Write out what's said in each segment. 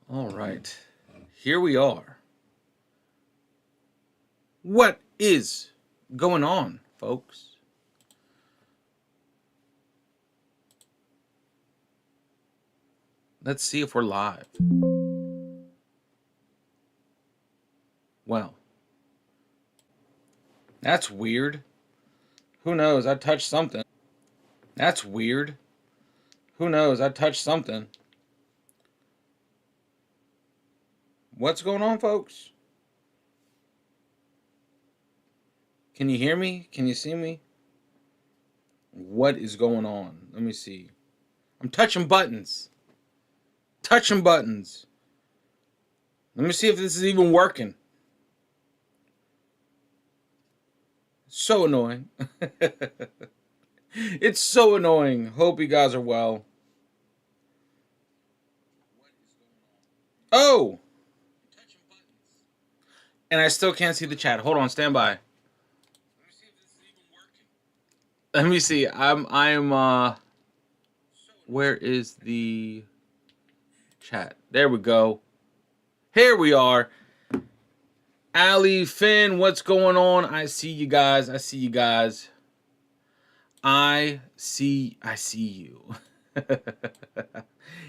All right. Here we are. What is going on, folks? Let's see if we're live. Well, that's weird. Who knows? I touched something. That's weird. Who knows? I touched something. What's going on, folks? Can you hear me? Can you see me? What is going on? Let me see. I'm touching buttons. Touching buttons. Let me see if this is even working. So annoying. It's so annoying. Hope you guys are well. Oh! And I still can't see the chat. Hold on, stand by. Let me see. Where is the chat? There we go. Here we are. Ali, Finn, what's going on? I see you guys. I see you guys. I see you.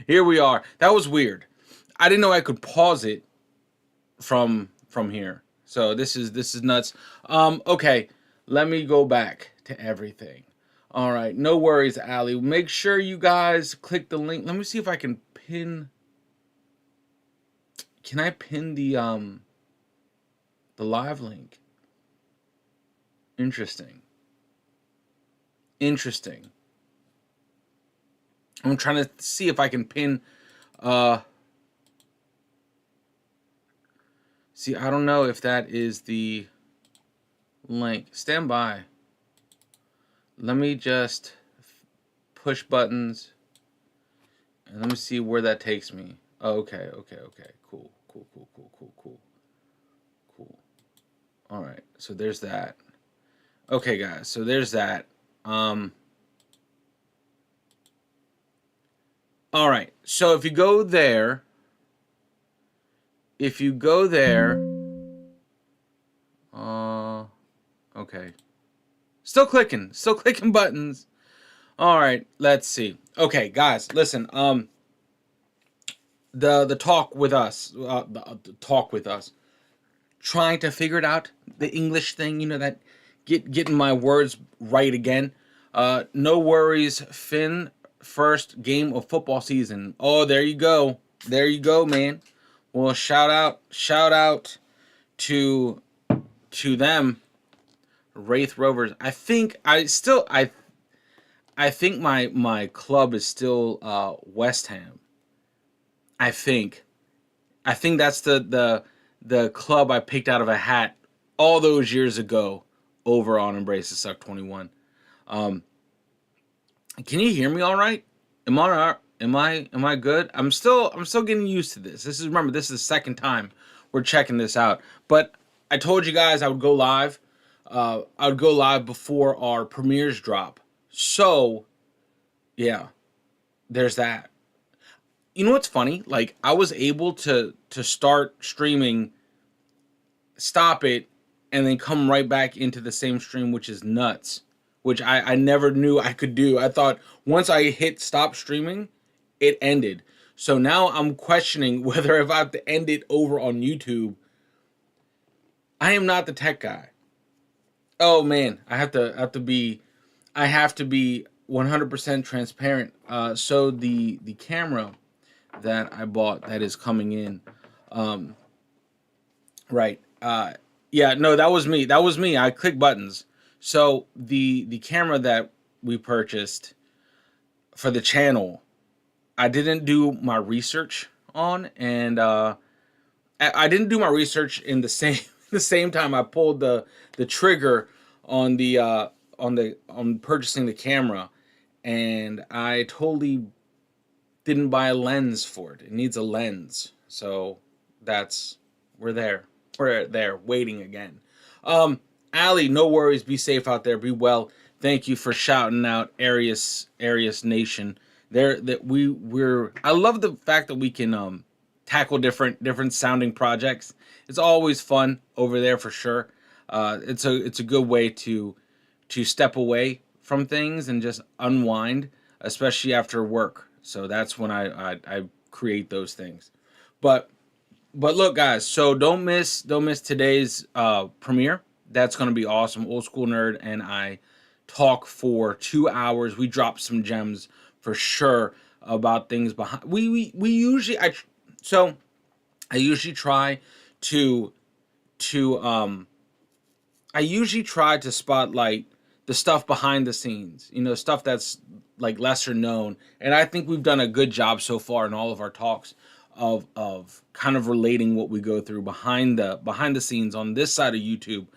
Here we are. That was weird. I didn't know I could pause it from here. So this is nuts. Okay, let me go back to everything. All right, no worries, Ali. Make sure you guys click the link. Let me see if I can pin. Can I pin the live link? Interesting. I'm trying to see if I can pin. See, I don't know if that is the link. Stand by. Let me just push buttons. And let me see where that takes me. Oh, okay. Cool. All right. So there's that. Okay, guys. So there's that. All right. So if you go there, okay. Still clicking buttons. All right, let's see. Okay, guys, listen. The talk with us, the talk with us, trying to figure it out. The English thing, you know, that getting my words right again. No worries, Finn. First game of football season. Oh, there you go, man. Well, shout out to them, Wraith Rovers. I think my club is still West Ham. I think that's the club I picked out of a hat all those years ago over on Embrace the Suck 21. Can you hear me all right? Am I good? I'm still getting used to this. This is the second time we're checking this out. But I told you guys I would go live. I would go live before our premieres drop. So, yeah, there's that. You know what's funny? Like, I was able to start streaming, stop it, and then come right back into the same stream, which is nuts. Which I never knew I could do. I thought once I hit stop streaming, it ended. So now I'm questioning whether if I have to end it over on YouTube. I am not the tech guy. Oh man, I have to be 100% transparent. So the camera that I bought that is coming in, right? Yeah, no, that was me. I click buttons. So the camera that we purchased for the channel, I didn't do my research on, and I didn't do my research in the same the same time I pulled the trigger on on purchasing the camera, and I totally didn't buy a lens for it. It needs a lens, so we're there waiting again. Ali, no worries. Be safe out there. Be well. Thank you for shouting out Arius Nation. I love the fact that we can tackle different sounding projects. It's always fun over there for sure. It's a good way to step away from things and just unwind, especially after work. So that's when I create those things. But look, guys, so don't miss today's premiere. That's gonna be awesome. Old School Nerd and I talk for 2 hours. We drop some gems for sure about things behind. We usually I usually try to to I usually try to spotlight the stuff behind the scenes, stuff that's like lesser known. And I think we've done a good job so far in all of our talks of kind of relating what we go through behind the scenes on this side of YouTube,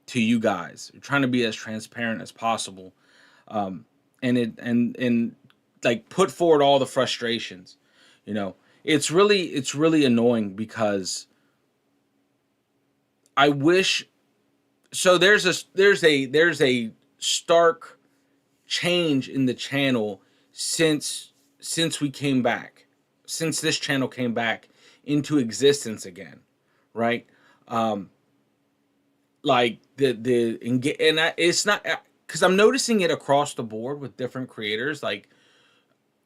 to you guys. We're trying to be as transparent as possible, and like put forward all the frustrations. It's really annoying because I wish. So there's a stark change in the channel since we came back, since this channel came back into existence again, right? Like it's not, because I'm noticing it across the board with different creators. Like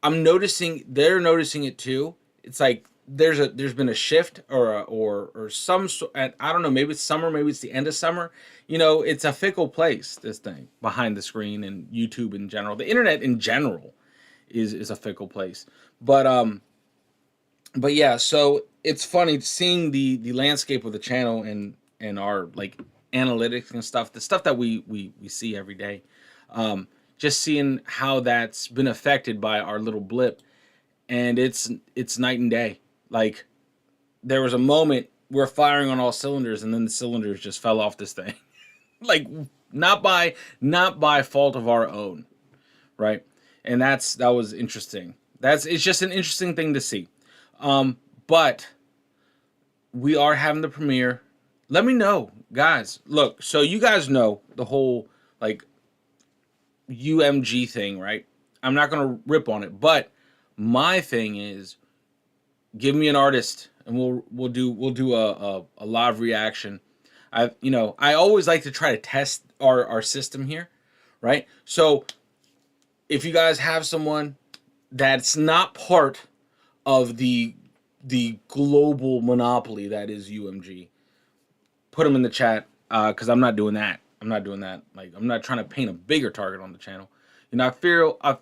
they're noticing it too. It's like there's been a shift or some, and I don't know, maybe it's summer, maybe it's the end of summer. It's a fickle place, this thing behind the screen, and YouTube in general, the internet in general is a fickle place. But yeah, so it's funny seeing the landscape of the channel and our like analytics and stuff, the stuff that we see every day. Just seeing how that's been affected by our little blip, and it's night and day. Like there was a moment we're firing on all cylinders, and then the cylinders just fell off this thing. Like not by fault of our own, right? And that was interesting. It's just an interesting thing to see. But we are having the premiere. Let me know, guys. Look, so you guys know the whole like UMG thing, right? I'm not gonna rip on it, but my thing is, give me an artist, and we'll do a live reaction. I always like to try to test our system here, right? So if you guys have someone that's not part of the global monopoly that is UMG, put them in the chat, because I'm not doing that. Like, I'm not trying to paint a bigger target on the channel. I feel I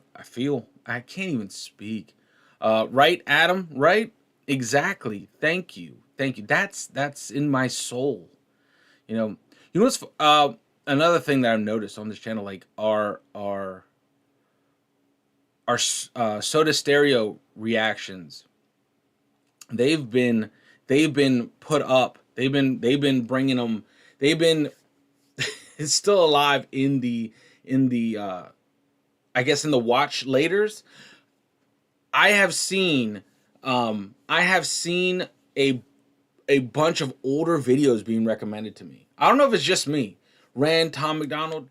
can't even speak. Right, Adam? Right? Exactly. Thank you. That's in my soul. What's another thing that I've noticed on this channel, like our Soda Stereo reactions. They've been put up. They've been bringing them. They've been it's still alive in the I guess in the watch laters. I have seen a bunch of older videos being recommended to me. I don't know if it's just me. Tom McDonald.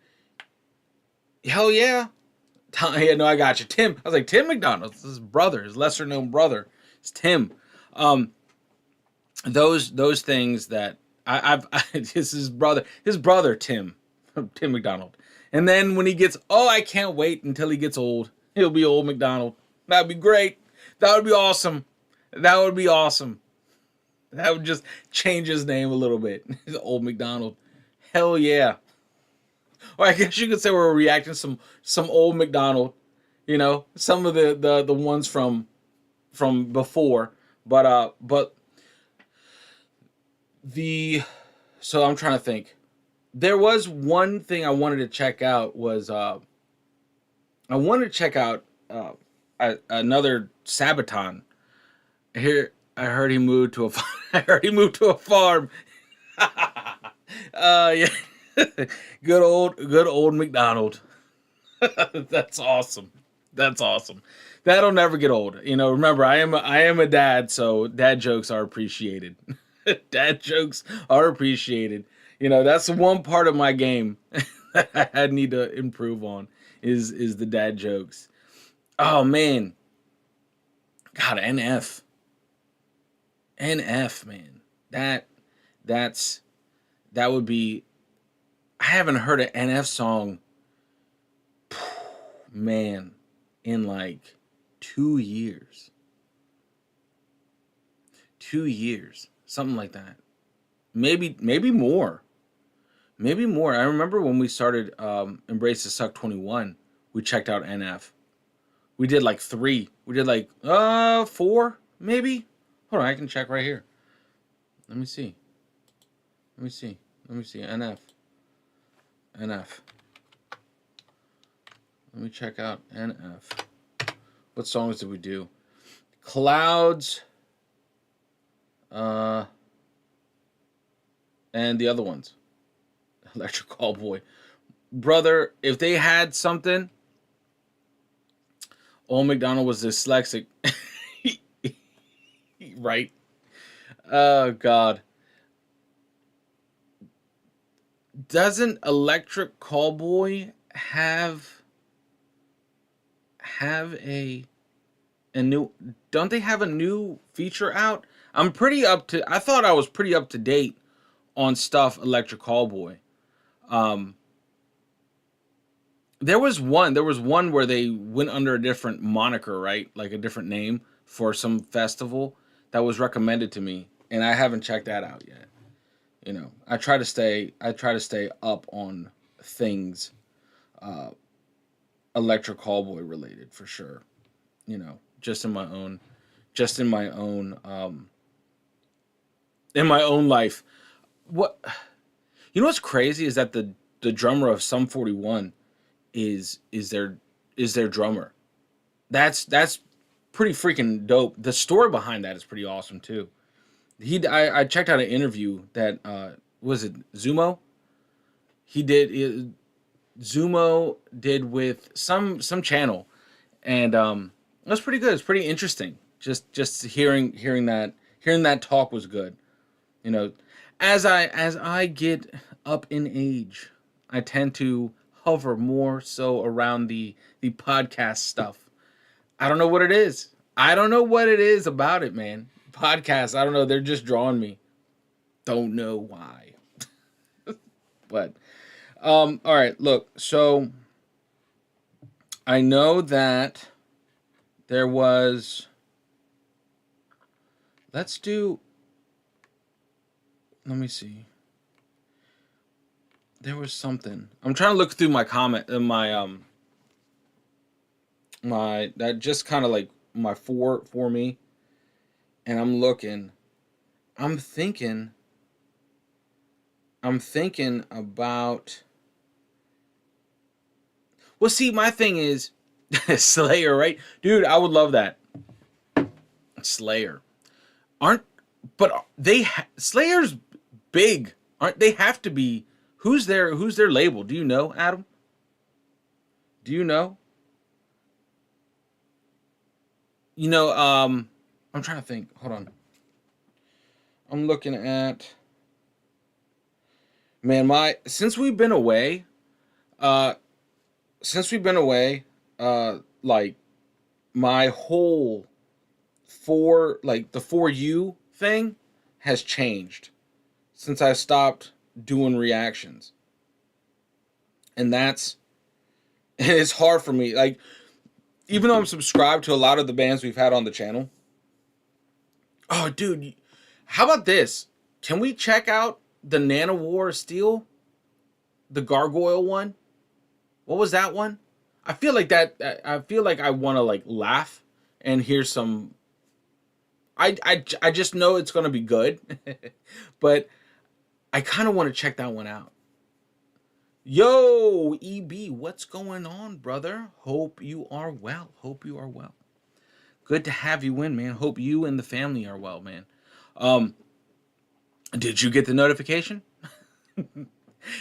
Hell yeah. Yeah, no, I got you. Tim. I was like, Tim McDonald. This is his brother, his lesser known brother. It's Tim. Those things that this is his brother Tim McDonald. And then when he gets, I can't wait until he gets old. He'll be old McDonald. That'd be great. That would be awesome. That would just change his name a little bit. Old McDonald. Hell yeah. Or I guess you could say we're reacting to some old McDonald. Some of the ones from before. But so I'm trying to think. There was one thing I wanted to check out was I wanted to check out another Sabaton. Here I heard he moved to a farm. Yeah. Good old McDonald. That's awesome. That'll never get old. Remember, I am a dad, so dad jokes are appreciated. Dad jokes are appreciated. That's the one part of my game that I need to improve on is the dad jokes. Oh man. God, NF. NF, man. That's that would be. I haven't heard an NF song, man, in like 2 years. 2 years, something like that. Maybe more. Maybe more. I remember when we started Embrace the Suck 21, we checked out NF. We did like 3. We did like 4, maybe. Hold on, I can check right here. Let me see. Let me see. Let me see. NF. NF. Let me check out NF. What songs did we do? Clouds. And the other ones. Electric Callboy. Brother, if they had something, Old McDonald was dyslexic. Right? Oh, God. Doesn't Electric Callboy have a new, don't they have a new feature out? I thought I was pretty up to date on stuff Electric Callboy. There was one where they went under a different moniker, right? Like a different name for some festival that was recommended to me, and I haven't checked that out yet. You know, I try to stay up on things Electric Callboy related for sure. You know, just in my own in my own life. What, you know what's crazy is that the drummer of Sum 41 is their drummer. That's pretty freaking dope. The story behind that is pretty awesome too. I checked out an interview that was it Zumo? Zumo did with some channel, and it was pretty good. It's pretty interesting. Just hearing that talk was good. You know, as I get up in age, I tend to hover more so around the podcast stuff. I don't know what it is. I don't know what it is about it, man. Podcasts, I don't know. They're just drawing me. Don't know why. But all right, look. So I know that there was. Let me see. There was something. I'm trying to look through my comment, my that just kind of like my for me, and I'm looking. I'm thinking about. Well, see, my thing is Slayer, right, dude? I would love that. Slayer, but Slayer's big, aren't they? Have to be. Who's their label? Do you know, Adam? Do you know? You know, I'm trying to think. Hold on. I'm looking at, man, since we've been away, uh like my whole the For You thing has changed since I stopped doing reactions. And it's hard for me. Like, even though I'm subscribed to a lot of the bands we've had on the channel. Oh, dude, how about this? Can we check out the Nanowar Steel? The Gargoyle one? What was that one? I feel like I want to like laugh and hear some. I just know it's gonna be good, but I kind of want to check that one out. Yo, EB, what's going on, brother? Hope you are well. Good to have you in, man. Hope you and the family are well, man. Did you get the notification?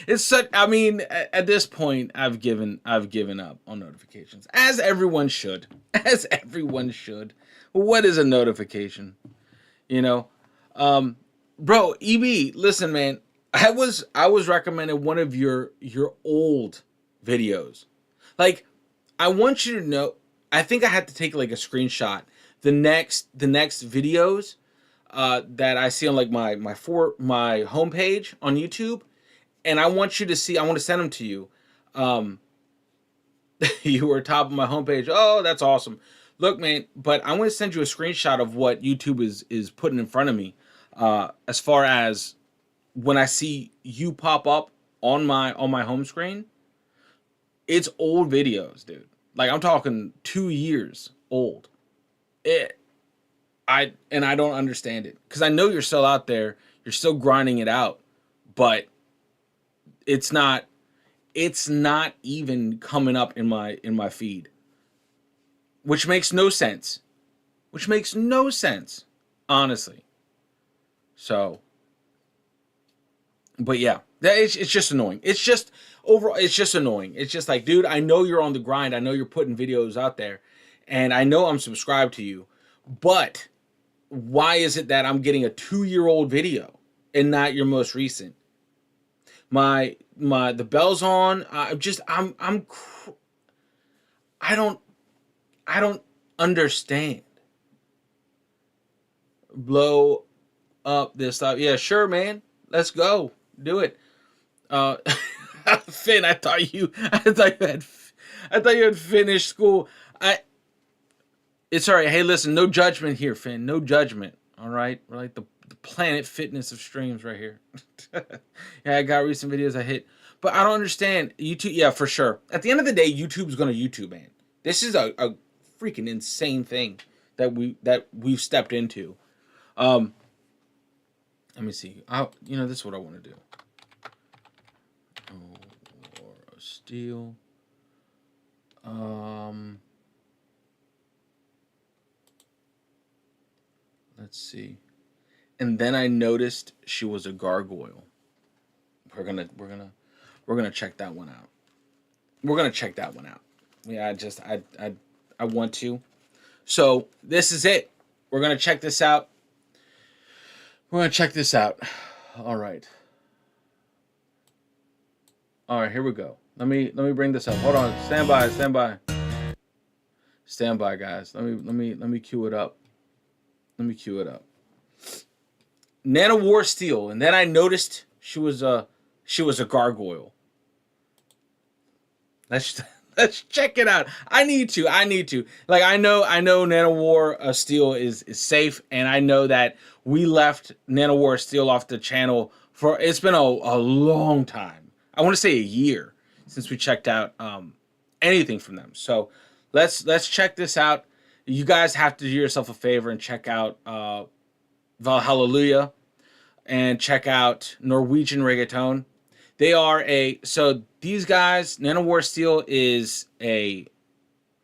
It's such. I mean, at this point, I've given up on notifications, as everyone should. As everyone should. What is a notification? You know, bro. EB, listen, man. I was recommended one of your old videos. Like, I want you to know. I think I had to take like a screenshot. The next videos. that I see on like my homepage on YouTube, and I want you to see. I want to send them to you. You were top of my homepage. Oh, that's awesome. Look, man, but I want to send you a screenshot of what YouTube is putting in front of me. As far as when I see you pop up on my home screen, it's old videos, dude. Like I'm talking 2 years old. I don't understand it because I know you're still out there. You're still grinding it out, but it's not even coming up in my feed, which makes no sense. Which makes no sense, honestly. So, but yeah, it's just annoying. It's just overall, it's just annoying. It's just like, dude, I know you're on the grind. I know you're putting videos out there, and I know I'm subscribed to you, but why is it that I'm getting a 2-year-old video and not your most recent? The bell's on. I don't understand. Blow up this stuff. Yeah, sure, man. Let's go. Do it. Finn, I thought you had finished school. It's all right. Hey, listen, no judgment here, Finn. No judgment. All right? We're like the Planet Fitness of streams right here. Yeah, I got recent videos I hit. But I don't understand. YouTube, yeah, for sure. At the end of the day, YouTube's going to YouTube, man. This is a freaking insane thing that we've stepped into. Let me see. This is what I want to do. Or a steel. Let's see. And then I noticed she was a gargoyle. We're gonna check that one out. We're gonna check that one out. Yeah, I want to. So this is it. We're gonna check this out. We're gonna check this out. All right. All right, here we go. Let me bring this up. Hold on. Stand by. Stand by, guys. Let me cue it up. Let me cue it up. Nanowar Steel, and then I noticed she was a gargoyle. Let's check it out. I need to. Like I know Nanowar Steel is safe, and I know that we left Nanowar Steel off the channel for it's been a long time. I want to say a year since we checked out anything from them. So let's check this out. You guys have to do yourself a favor and check out Valhallelujah and check out Norwegian Reggaeton. They are these guys, Nanowar Steel is an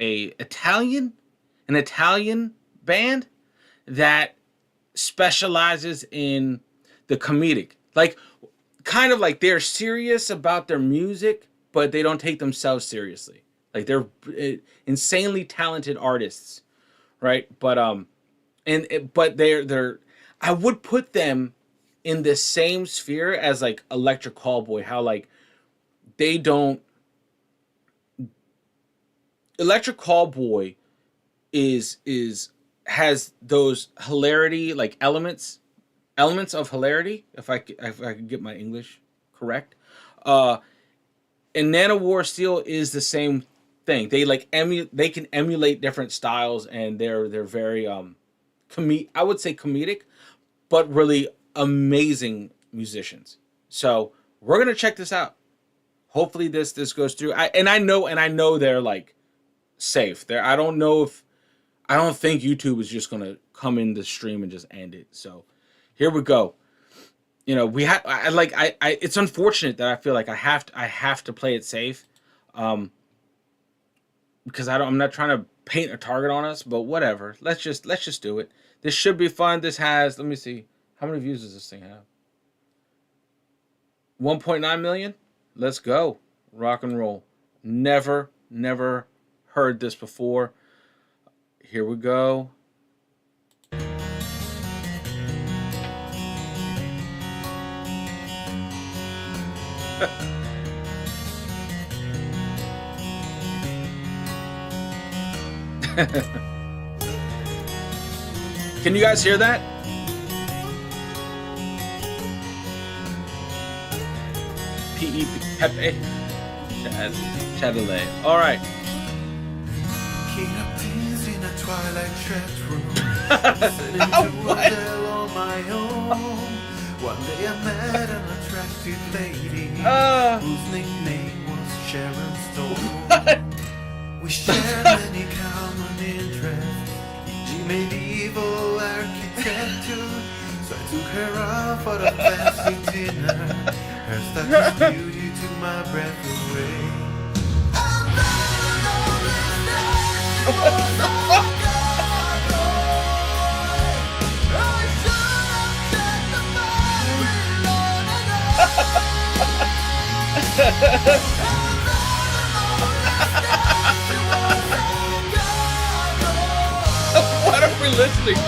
Italian band that specializes in the comedic. Like kind of like they're serious about their music, but they don't take themselves seriously. Like they're insanely talented artists, right? But they're I would put them in the same sphere as like Electric Callboy. How like they don't. Electric Callboy has those hilarity like elements of hilarity. If I could get my English correct, and Nanowar Steel is the same thing. They like they can emulate different styles, and they're very I would say comedic, but really amazing musicians. So we're gonna check this out. Hopefully this goes through. I know they're like safe. I don't think YouTube is just gonna come in the stream and just end it. So here we go. You know, it's unfortunate that I feel like I have to play it safe. Because I'm not trying to paint a target on us, but whatever. Let's just do it. This should be fun. This has, let me see. How many views does this thing have? 1.9 million? Let's go. Rock and roll. Never heard this before. Here we go. Can you guys hear that? Pepe Chatelet. All right. King of Kings in a twilight chat room. Sitting to a bell on my own. One day I met an attractive lady whose nickname was Sharon Stone. We shared many common interests in medieval architecture. So I took her out for a fancy dinner. Her statue beauty took my breath away. What the fuck? What are we listening to?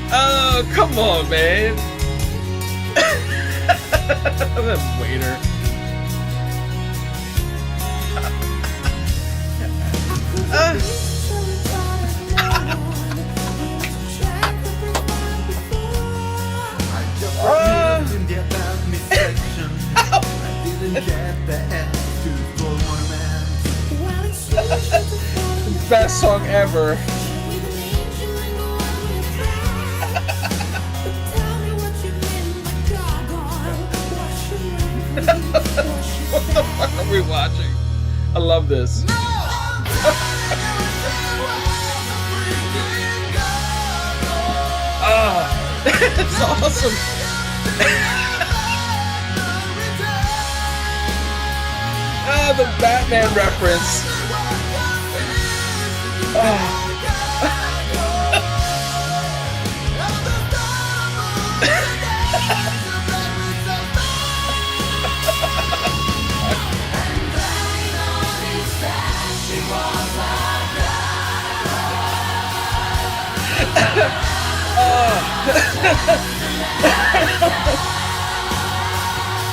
Oh, come on, man. That waiter. Best song ever. What the fuck are we watching? I love this. Oh, it's awesome. Oh, the Batman reference. Oh.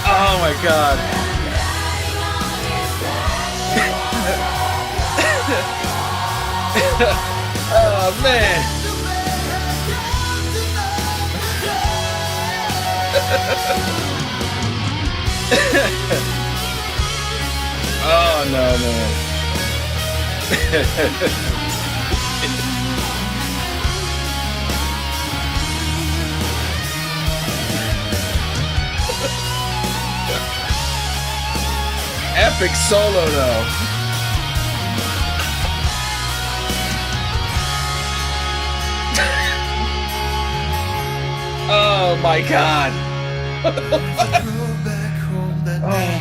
Oh my god. Oh man. Oh no, man. Epic solo though. Oh my god. What the fuck? Back home that day,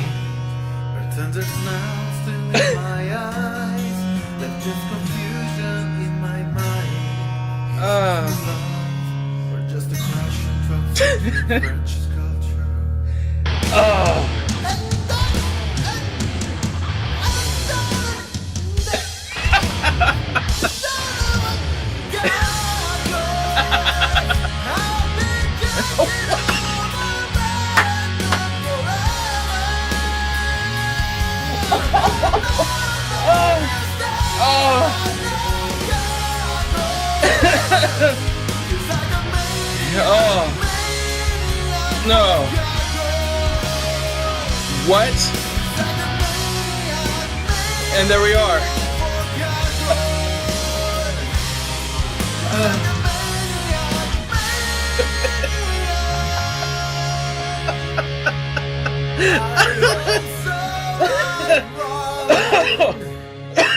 her tender smile still in my eyes, left just confusion in my mind. Love, or just a crush from French sculpture. Oh. Oh no! What? And there we are.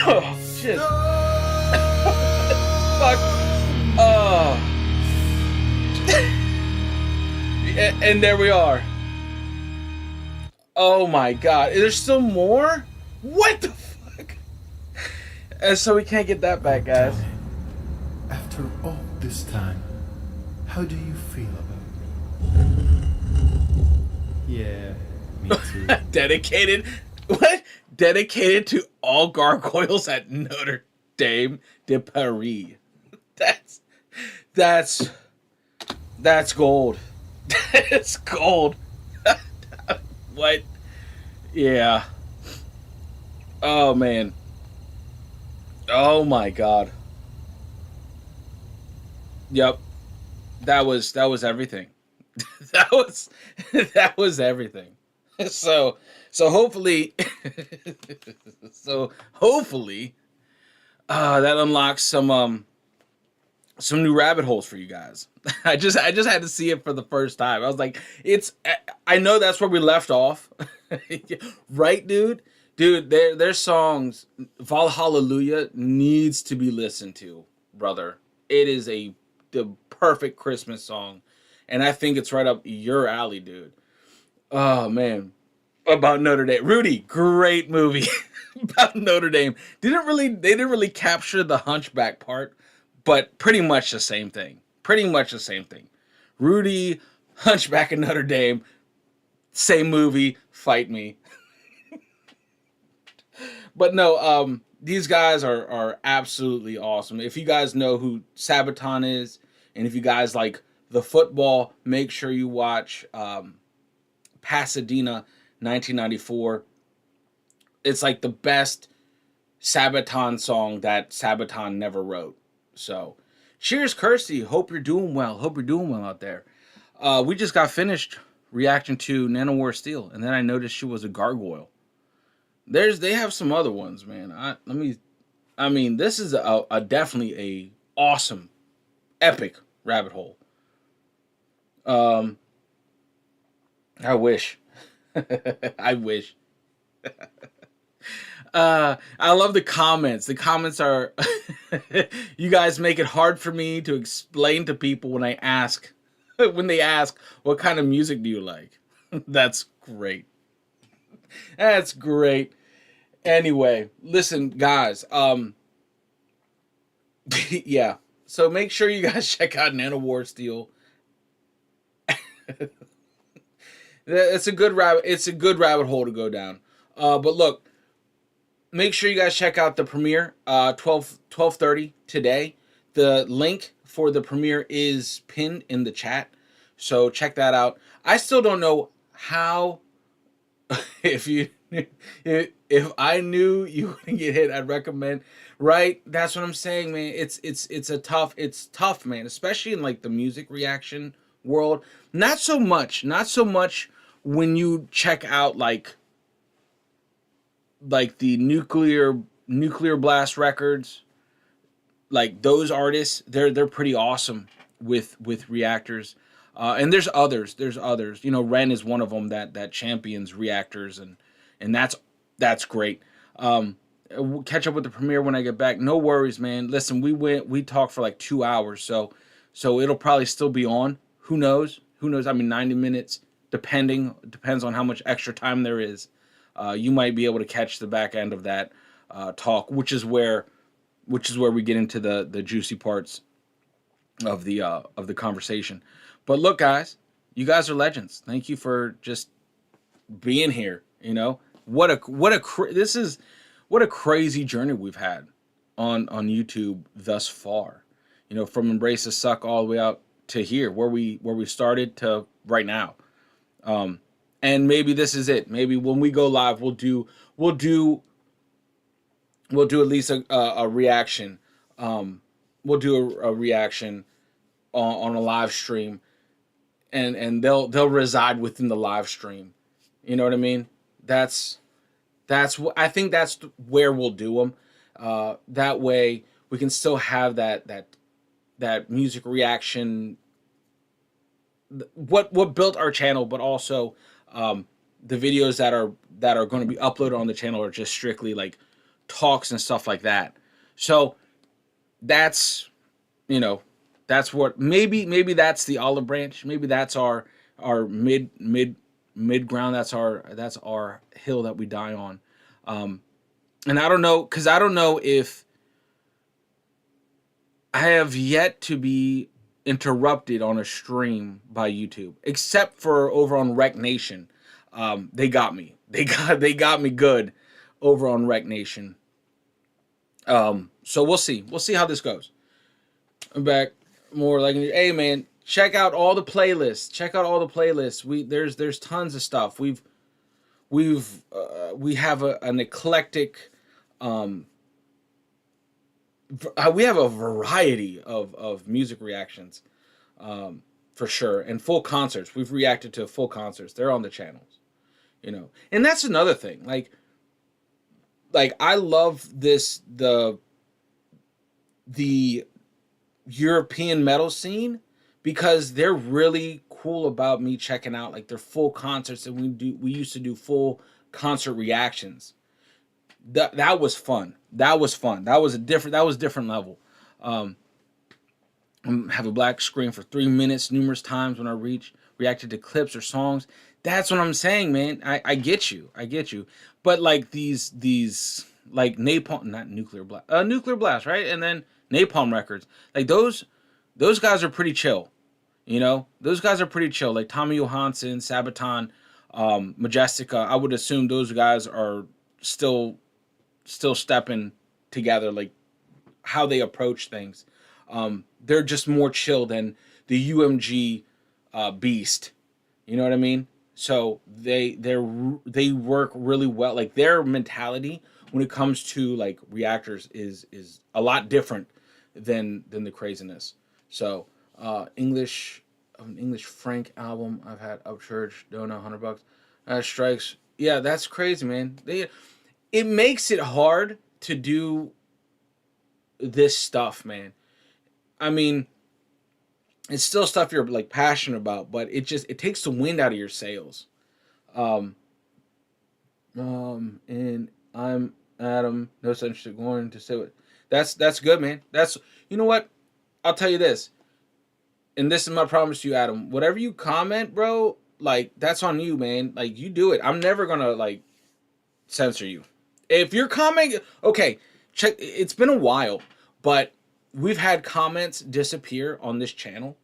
Oh shit! Fuck! Oh. And there we are. Oh my god. Is there still more? What the fuck? And so we can't get that back, guys. After all this time, how do you feel about me? Yeah, me too. Dedicated? What? Dedicated to all gargoyles at Notre Dame de Paris. That's gold. It's gold. What? Yeah. Oh man. Oh my god. Yep. that was everything. that was that was everything. So so hopefully so hopefully that unlocks some new rabbit holes for you guys. I just had to see it for the first time. I was like, I know that's where we left off. Right, dude? Dude, their songs Valhallelujah needs to be listened to, brother. It is the perfect Christmas song. And I think it's right up your alley, dude. Oh man. About Notre Dame. Rudy, great movie about Notre Dame. They didn't really capture the hunchback part, but pretty much the same thing. Pretty much the same thing. Rudy, Hunchback of Notre Dame, same movie, fight me. But no, these guys are absolutely awesome. If you guys know who Sabaton is, and if you guys like the football, make sure you watch Pasadena 1994. It's like the best Sabaton song that Sabaton never wrote. So, cheers, Kirsty. Hope you're doing well. Hope you're doing well out there. We just got finished reacting to Nanowar Steel, and then I noticed she was a gargoyle. They have some other ones, man. I mean, this is a definitely a awesome, epic rabbit hole. Um, I wish, I wish. I love the comments. The comments are, you guys make it hard for me to explain to people when I ask, when they ask, what kind of music do you like? That's great. That's great. Anyway, listen, guys. Yeah. So make sure you guys check out Nanowar Steel. It's a good rabbit. It's a good rabbit hole to go down. But look, make sure you guys check out the premiere 12:30 today. The link for the premiere is pinned in the chat, so check that out. I still don't know how. if you if I knew you wouldn't get hit, I'd recommend. Right, that's what I'm saying, man. It's tough, man, especially in like the music reaction world. Not so much when you check out like the nuclear blast records, like those artists, they're pretty awesome with reactors. And there's others, you know. Ren is one of them that champions reactors, and that's great. We'll catch up with the premiere when I get back. No worries, man. Listen, we talked for like 2 hours, so it'll probably still be on. Who knows? I mean, 90 minutes, depends on how much extra time there is. You might be able to catch the back end of that talk, which is where we get into the juicy parts of the conversation. But look, guys, you guys are legends. Thank you for just being here. You know, what a crazy journey we've had on YouTube thus far. You know, from Embrace the Suck all the way out to here, where we started to right now. And maybe this is it. Maybe when we go live, we'll do at least a reaction. We'll do a reaction on a live stream, and they'll reside within the live stream. You know what I mean? I think that's where we'll do them. That way we can still have that music reaction. What built our channel, but also the videos that are going to be uploaded on the channel are just strictly like talks and stuff like that. So that's, you know, that's what maybe that's the olive branch. Maybe that's our mid ground. That's our hill that we die on. And I don't know, because I don't know if I have yet to be interrupted on a stream by YouTube, except for over on Rec Nation. They got me. They got me good over on Rec Nation. So we'll see. We'll see how this goes. I'm back more like, hey man, check out all the playlists. There's tons of stuff. We have an eclectic. We have a variety of music reactions. for sure. And full concerts. We've reacted to full concerts. They're on the channels, you know. And that's another thing. Like I love the European metal scene because they're really cool about me checking out like their full concerts, and we used to do full concert reactions. That was fun. That was fun. That was different level. Um, have a black screen for 3 minutes numerous times when I reacted to clips or songs. That's what I'm saying, man. I get you. I get you. But like these like napalm, not nuclear blast, right? And then napalm records, like those guys are pretty chill. You know, those guys are pretty chill. Like Tommy Johansson, Sabaton, Majestica. I would assume those guys are still stepping together, like how they approach things. They're just more chill than the UMG beast. You know what I mean? So they work really well. Like their mentality when it comes to like reactors is a lot different than the craziness. So English Frank album I've had Upchurch, Donut, $100. Strikes. Yeah, that's crazy, man. It makes it hard to do this stuff, man. I mean, it's still stuff you're like passionate about, but it takes the wind out of your sails. Um, and I'm Adam. No such going to say what. That's good, man. That's you know what. I'll tell you this, and this is my promise to you, Adam. Whatever you comment, bro, like that's on you, man. Like you do it. I'm never gonna like censor you. If you're commenting, okay, check. It's been a while, but we've had comments disappear on this channel,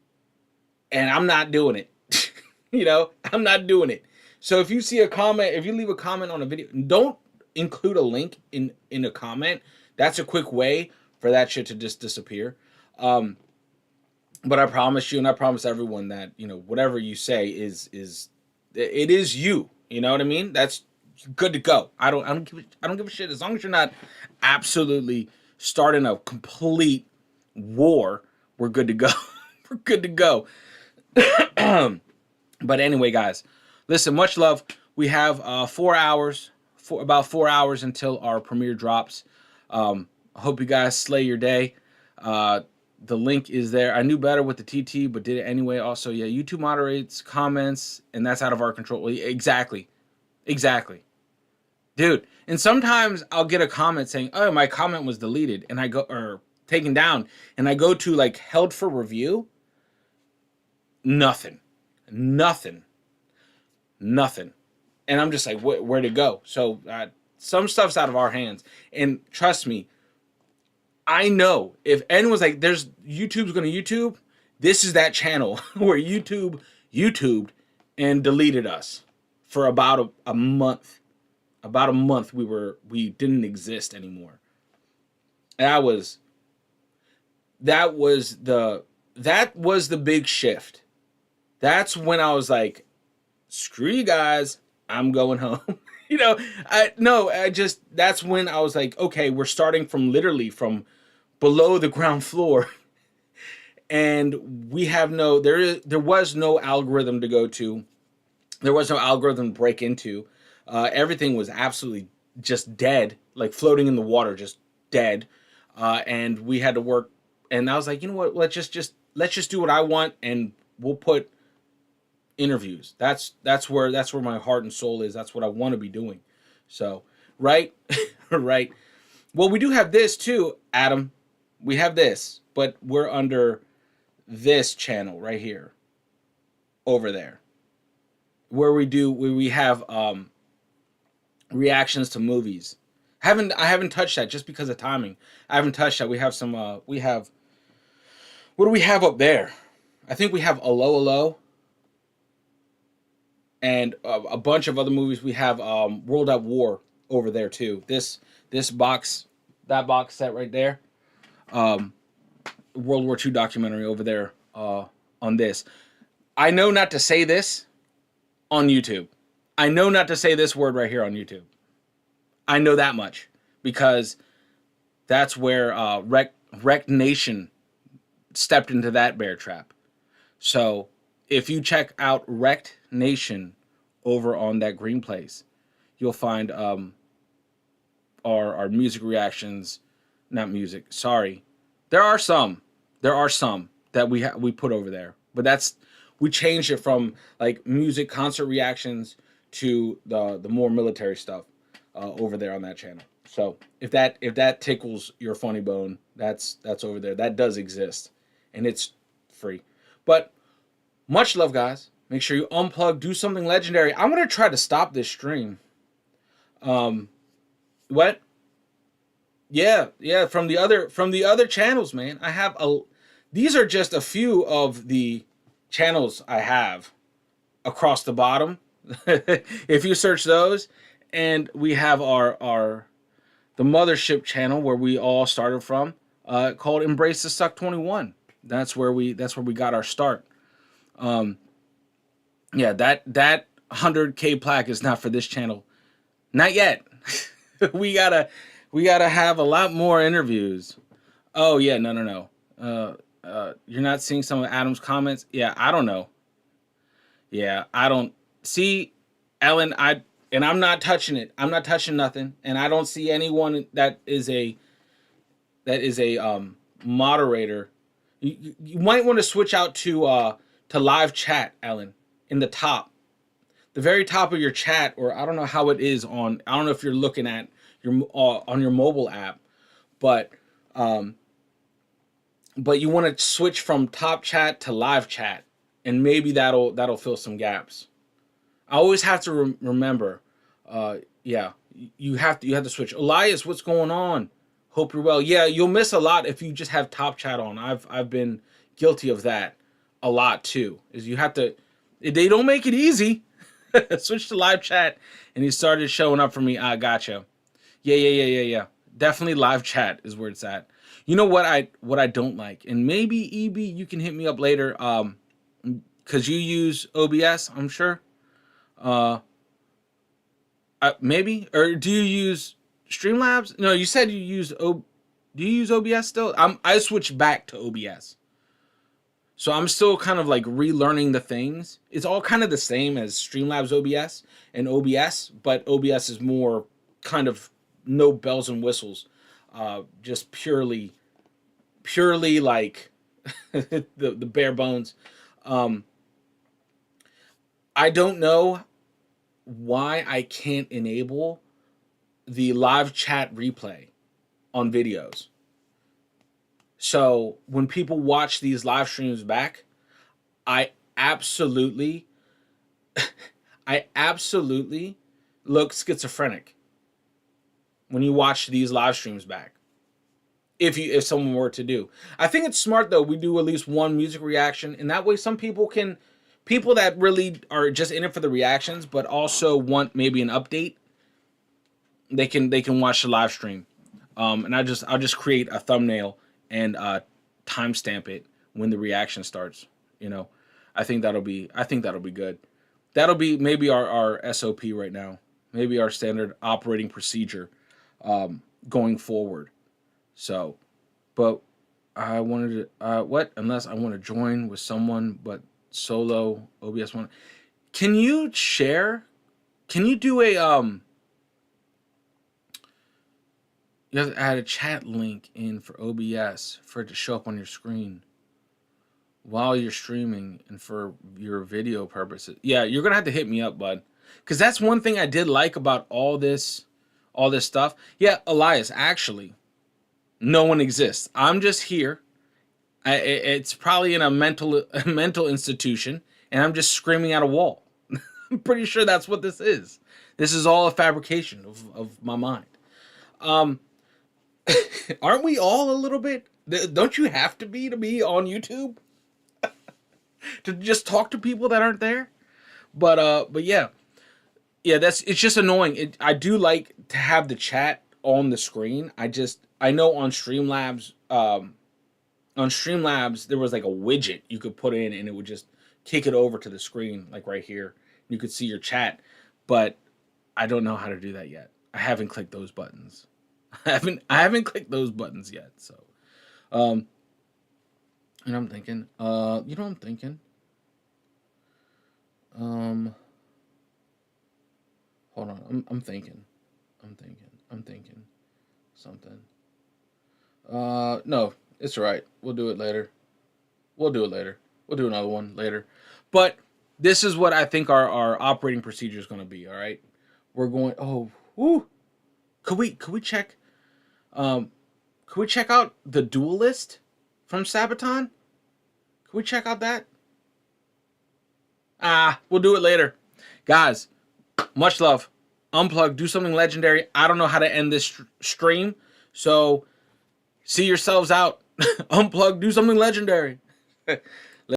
and I'm not doing it. You know, I'm not doing it. So if you see a comment, if you leave a comment on a video, don't include a link in a comment. That's a quick way for that shit to just disappear. But I promise you, and I promise everyone that you know whatever you say is it is you. You know what I mean? That's good to go. I don't give a shit as long as you're not absolutely starting a complete war. We're good to go. We're good to go. But anyway, guys, listen. Much love. We have about 4 hours until our premiere drops. I hope you guys slay your day. The link is there. I knew better with the TT, but did it anyway. Also, yeah, YouTube moderates comments, and that's out of our control. Exactly. Dude, and sometimes I'll get a comment saying, oh, my comment was deleted, and I go, or taken down, and I go to, like, held for review. Nothing. And I'm just like, where'd it go? So, some stuff's out of our hands. And trust me, I know if anyone's like, YouTube's going to YouTube, this is that channel where YouTubed and deleted us for about a month. About a month we didn't exist anymore. That was the big shift. That's when I was like, screw you guys, I'm going home. You know, that's when I was like, okay, we're starting from literally from below the ground floor. And we have there was no algorithm to go to. There was no algorithm to break into. Everything was absolutely just dead, like floating in the water, just dead. And we had to work. And I was like, you know what? Let's just do what I want, and we'll put interviews. That's where my heart and soul is. That's what I want to be doing. So, right, right. Well, we do have this too, Adam. We have this, but we're under this channel right here, over there, where we have reactions to movies. I haven't touched that just because of timing. I haven't touched that. We have some. What do we have up there? I think we have Allo Allo. And a bunch of other movies. We have World at War over there too. This box, that box set right there. World War II documentary over there on this. I know not to say this on YouTube. I know not to say this word right here on YouTube. I know that much because that's where Rec Nation stepped into that bear trap. So if you check out Wrecked Nation over on that green place, you'll find our music reactions. Not music. Sorry, there are some. There are some that we put over there, but we changed it from like music concert reactions to the more military stuff over there on that channel. So if that tickles your funny bone, that's over there. That does exist, and it's free. But much love, guys. Make sure you unplug, do something legendary. I'm gonna try to stop this stream. What? Yeah, yeah. From the other channels, man. I have a. These are just a few of the channels I have across the bottom. If you search those, and we have our the mothership channel where we all started from, called Embrace the Suck 21. That's where we got our start. Yeah, that 100K plaque is not for this channel, not yet. we gotta have a lot more interviews. Oh yeah, no. You're not seeing some of Adam's comments. Yeah, I don't know. Yeah, I don't see Ellen. I'm not touching it. I'm not touching nothing, and I don't see anyone that is a moderator. You might want to switch out to live chat, Ellen, in the top, the very top of your chat, or I don't know how it is on. I don't know if you're looking at your on your mobile app, but you want to switch from top chat to live chat, and maybe that'll fill some gaps. I always have to remember. Yeah, you have to switch. Elias, what's going on? Hope you're well. Yeah, you'll miss a lot if you just have top chat on. I've been guilty of that a lot too. Is you have to. They don't make it easy. Switch to live chat, and he started showing up for me. I gotcha. Yeah. Definitely live chat is where it's at. You know what I don't like, and maybe EB, you can hit me up later. Because you use OBS, I'm sure. Maybe, or do you use Streamlabs? No, you said you use Do you use OBS still? I switched back to OBS, so I'm still kind of like relearning the things. It's all kind of the same as Streamlabs OBS and OBS, but OBS is more kind of no bells and whistles, just purely like the bare bones. I don't know why I can't enable the live chat replay on videos. So when people watch these live streams back, I absolutely look schizophrenic when you watch these live streams back. If someone were to do, I think it's smart though. We do at least one music reaction, and that way some people that really are just in it for the reactions, but also want maybe an update, they can watch the live stream. And I'll just create a thumbnail and timestamp it when the reaction starts. You know, I think that'll be good. That'll be maybe our SOP right now, maybe our standard operating procedure going forward. So, but I wanted to unless I want to join with someone, but solo OBS one. Can you share? Can you do a you have to add a chat link in for OBS for it to show up on your screen while you're streaming and for your video purposes. Yeah, you're gonna have to hit me up, bud, because that's one thing I did like about all this stuff. Yeah, Elias, actually, no one exists. I'm just here. It's probably in a mental institution, and I'm just screaming at a wall. I'm pretty sure that's what this is. This is all a fabrication of my mind. Aren't we all a little bit? Don't you have to be on YouTube to just talk to people that aren't there? But yeah, it's just annoying. I do like to have the chat on the screen. I know on Streamlabs, there was like a widget you could put in, and it would just kick it over to the screen, like right here. You could see your chat, but I don't know how to do that yet. I haven't clicked those buttons. I haven't clicked those buttons yet. So, I'm thinking. Hold on. I'm thinking. I'm thinking something. No, it's all right. We'll do it later. We'll do it later. We'll do another one later. But this is what I think our operating procedure is going to be. All right. We're going. Oh, whoo. Could we check? Um, could we check out the duel list from Sabaton? Could we check out that? We'll do it later, guys. Much love. Unplug. Do something legendary. I don't know how to end this stream, so see yourselves out. Unplug. Do something legendary.